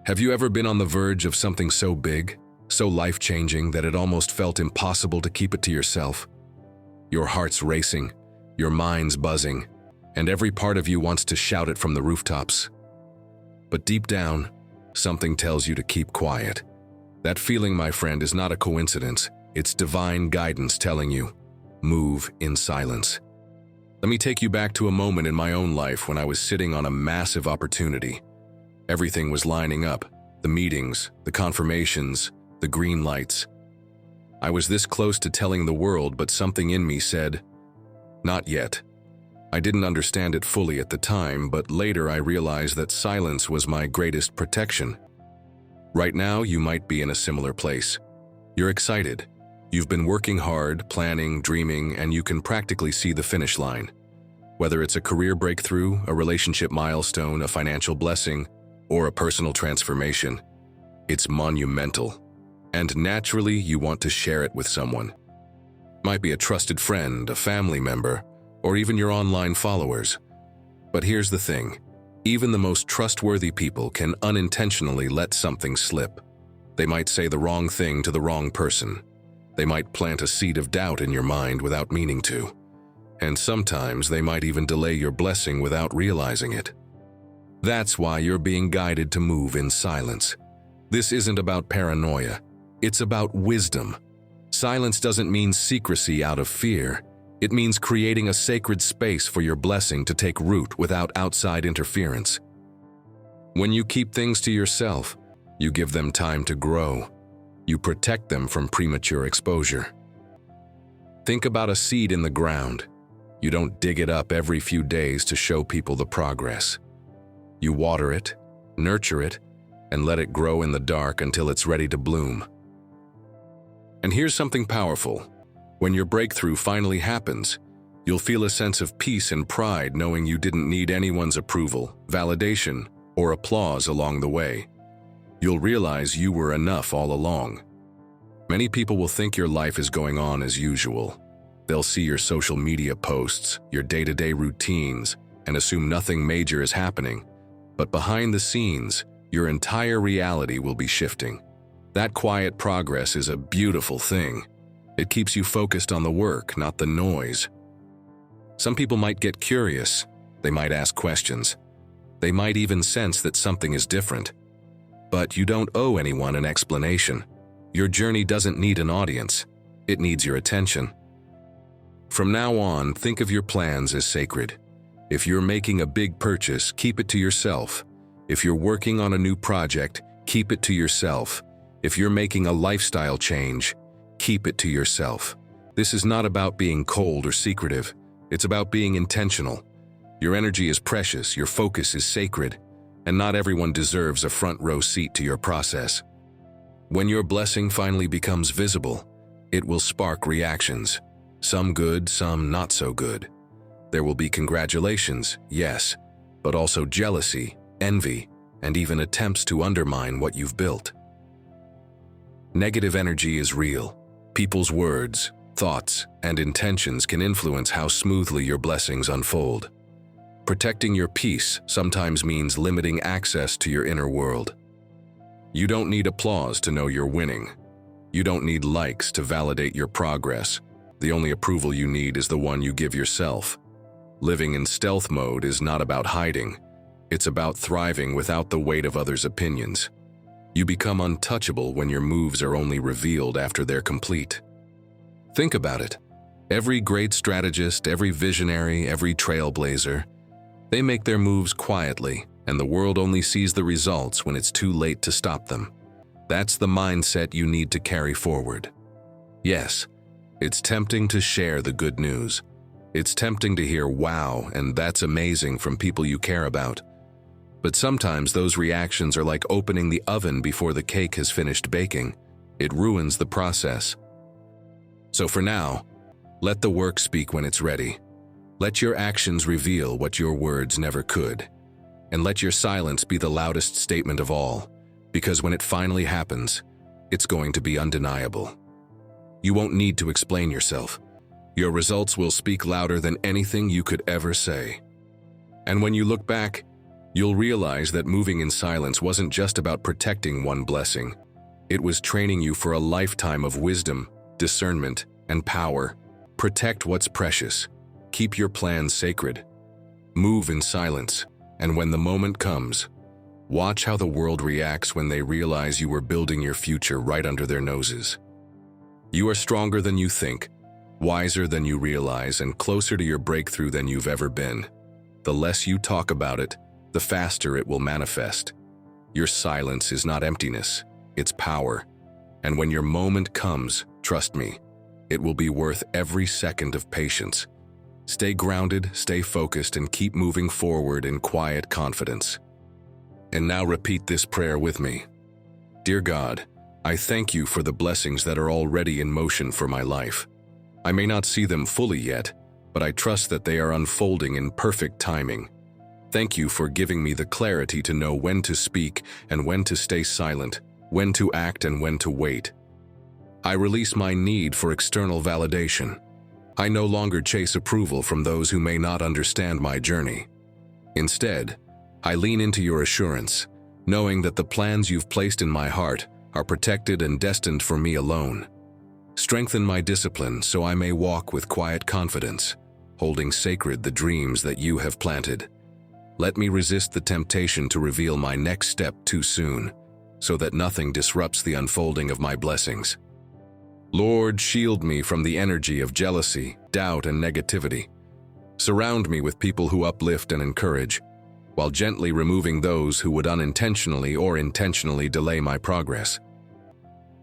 Have you ever been on the verge of something so big, so life-changing that it almost felt impossible to keep it to yourself? Your heart's racing, your mind's buzzing, and every part of you wants to shout it from the rooftops. But deep down, something tells you to keep quiet. That feeling, my friend, is not a coincidence. It's divine guidance telling you, move in silence. Let me take you back to a moment in my own life when I was sitting on a massive opportunity. Everything was lining up, the meetings, the confirmations, the green lights. I was this close to telling the world, but something in me said, not yet. I didn't understand it fully at the time, but later I realized that silence was my greatest protection. Right now, you might be in a similar place. You're excited. You've been working hard, planning, dreaming, and you can practically see the finish line. Whether it's a career breakthrough, a relationship milestone, a financial blessing, or a personal transformation, it's monumental. And naturally, you want to share it with someone. Might be a trusted friend, a family member, or even your online followers. But here's the thing, even the most trustworthy people can unintentionally let something slip. They might say the wrong thing to the wrong person. They might plant a seed of doubt in your mind without meaning to. And sometimes they might even delay your blessing without realizing it. That's why you're being guided to move in silence. This isn't about paranoia. It's about wisdom. Silence doesn't mean secrecy out of fear. It means creating a sacred space for your blessing to take root without outside interference. When you keep things to yourself, you give them time to grow. You protect them from premature exposure. Think about a seed in the ground. You don't dig it up every few days to show people the progress. You water it, nurture it, and let it grow in the dark until it's ready to bloom. And here's something powerful. When your breakthrough finally happens, you'll feel a sense of peace and pride knowing you didn't need anyone's approval, validation, or applause along the way. You'll realize you were enough all along. Many people will think your life is going on as usual. They'll see your social media posts, your day-to-day routines, and assume nothing major is happening. But behind the scenes, your entire reality will be shifting. That quiet progress is a beautiful thing. It keeps you focused on the work, not the noise. Some people might get curious. They might ask questions. They might even sense that something is different. But you don't owe anyone an explanation. Your journey doesn't need an audience. It needs your attention. From now on, think of your plans as sacred. If you're making a big purchase, keep it to yourself. If you're working on a new project, keep it to yourself. If you're making a lifestyle change, keep it to yourself. This is not about being cold or secretive. It's about being intentional. Your energy is precious, your focus is sacred, and not everyone deserves a front row seat to your process. When your blessing finally becomes visible, it will spark reactions. Some good, some not so good. There will be congratulations, yes, but also jealousy, envy, and even attempts to undermine what you've built. Negative energy is real. People's words, thoughts, and intentions can influence how smoothly your blessings unfold. Protecting your peace sometimes means limiting access to your inner world. You don't need applause to know you're winning. You don't need likes to validate your progress. The only approval you need is the one you give yourself. Living in stealth mode is not about hiding. It's about thriving without the weight of others' opinions. You become untouchable when your moves are only revealed after they're complete. Think about it. Every great strategist, every visionary, every trailblazer, they make their moves quietly, and the world only sees the results when it's too late to stop them. That's the mindset you need to carry forward. Yes, it's tempting to share the good news. It's tempting to hear "wow" and "that's amazing" from people you care about. But sometimes those reactions are like opening the oven before the cake has finished baking. It ruins the process. So for now, let the work speak when it's ready. Let your actions reveal what your words never could. And let your silence be the loudest statement of all, because when it finally happens, it's going to be undeniable. You won't need to explain yourself. Your results will speak louder than anything you could ever say. And when you look back, You'll realize that moving in silence wasn't just about protecting one blessing. It was training you for a lifetime of wisdom, discernment, and power. Protect what's precious. Keep your plans sacred. Move in silence, and when the moment comes, watch how the world reacts when they realize you were building your future right under their noses. You are stronger than you think, wiser than you realize, and closer to your breakthrough than you've ever been. The less you talk about it, the faster it will manifest. Your silence is not emptiness, it's power. And when your moment comes, trust me, it will be worth every second of patience. Stay grounded, stay focused, and keep moving forward in quiet confidence. And now repeat this prayer with me. Dear God, I thank you for the blessings that are already in motion for my life. I may not see them fully yet, but I trust that they are unfolding in perfect timing. Thank you for giving me the clarity to know when to speak and when to stay silent, when to act and when to wait. I release my need for external validation. I no longer chase approval from those who may not understand my journey. Instead, I lean into your assurance, knowing that the plans you've placed in my heart are protected and destined for me alone. Strengthen my discipline so I may walk with quiet confidence, holding sacred the dreams that you have planted. Let me resist the temptation to reveal my next step too soon, so that nothing disrupts the unfolding of my blessings. Lord, shield me from the energy of jealousy, doubt, and negativity. Surround me with people who uplift and encourage, while gently removing those who would unintentionally or intentionally delay my progress.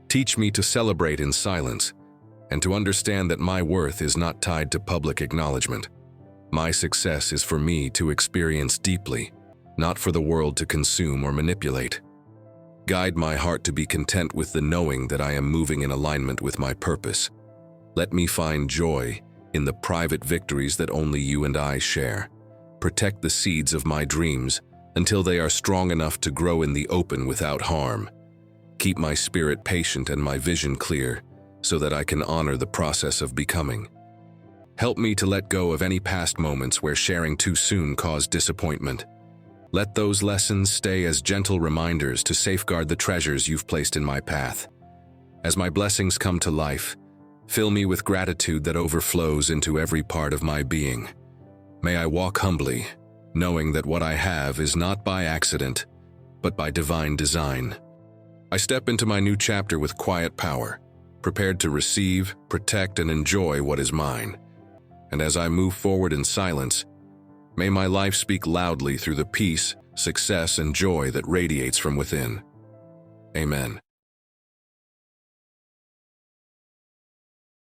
Teach me to celebrate in silence, and to understand that my worth is not tied to public acknowledgement. My success is for me to experience deeply, not for the world to consume or manipulate. Guide my heart to be content with the knowing that I am moving in alignment with my purpose. Let me find joy in the private victories that only you and I share. Protect the seeds of my dreams until they are strong enough to grow in the open without harm. Keep my spirit patient and my vision clear, so that I can honor the process of becoming. Help me to let go of any past moments where sharing too soon caused disappointment. Let those lessons stay as gentle reminders to safeguard the treasures you've placed in my path. As my blessings come to life, fill me with gratitude that overflows into every part of my being. May I walk humbly, knowing that what I have is not by accident, but by divine design. I step into my new chapter with quiet power, prepared to receive, protect, and enjoy what is mine. And as I move forward in silence, may my life speak loudly through the peace, success, and joy that radiates from within. Amen.